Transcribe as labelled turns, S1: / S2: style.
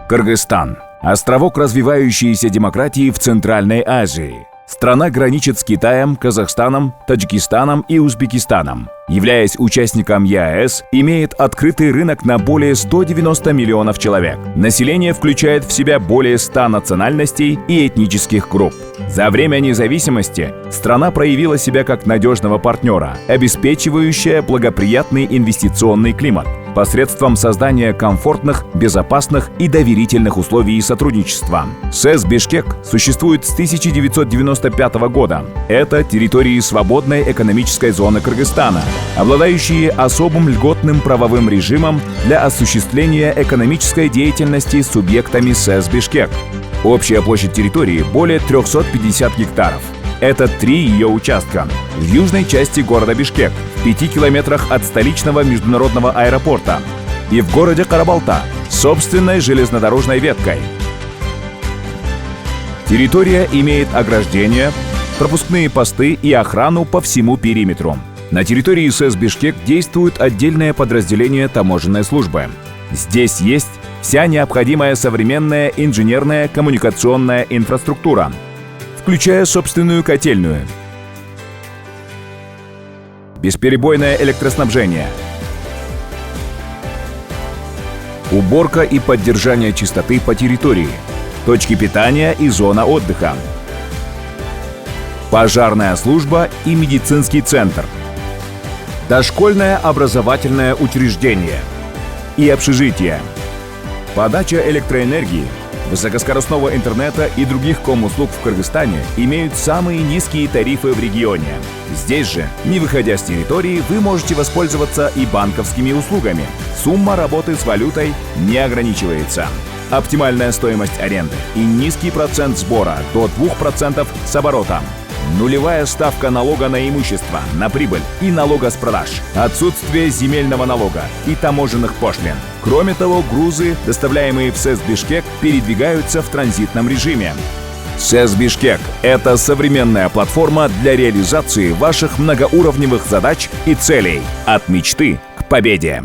S1: Кыргызстан – островок развивающейся демократии в Центральной Азии. Страна граничит с Китаем, Казахстаном, Таджикистаном и Узбекистаном. Являясь участником ЕАЭС, имеет открытый рынок на более 190 миллионов человек. Население включает в себя более 100 национальностей и этнических групп. За время независимости страна проявила себя как надежного партнера, обеспечивающая благоприятный инвестиционный климат посредством создания комфортных, безопасных и доверительных условий сотрудничества. СЭС Бишкек существует с 1995 года. Это территории свободной экономической зоны Кыргызстана, обладающие особым льготным правовым режимом для осуществления экономической деятельности субъектами СЭС Бишкек. Общая площадь территории более 350 гектаров. Это 3 ее участка. В южной части города Бишкек, в 5 километрах от столичного международного аэропорта, и в городе Карабалта с собственной железнодорожной веткой. Территория имеет ограждения, пропускные посты и охрану по всему периметру. На территории СЭС Бишкек действует отдельное подразделение таможенной службы. Здесь есть вся необходимая современная инженерная коммуникационная инфраструктура, включая собственную котельную, бесперебойное электроснабжение, уборка и поддержание чистоты по территории, точки питания и зона отдыха, пожарная служба и медицинский центр, дошкольное образовательное учреждение и общежитие, подача электроэнергии, высокоскоростного интернета и других комуслуг в Кыргызстане имеют самые низкие тарифы в регионе. Здесь же, не выходя с территории, вы можете воспользоваться и банковскими услугами. Сумма работы с валютой не ограничивается. Оптимальная стоимость аренды и низкий процент сбора до 2% с оборота. Нулевая ставка налога на имущество, на прибыль и налога с продаж. Отсутствие земельного налога и таможенных пошлин. Кроме того, грузы, доставляемые в СЭС Бишкек, передвигаются в транзитном режиме. СЭС Бишкек – это современная платформа для реализации ваших многоуровневых задач и целей. От мечты к победе.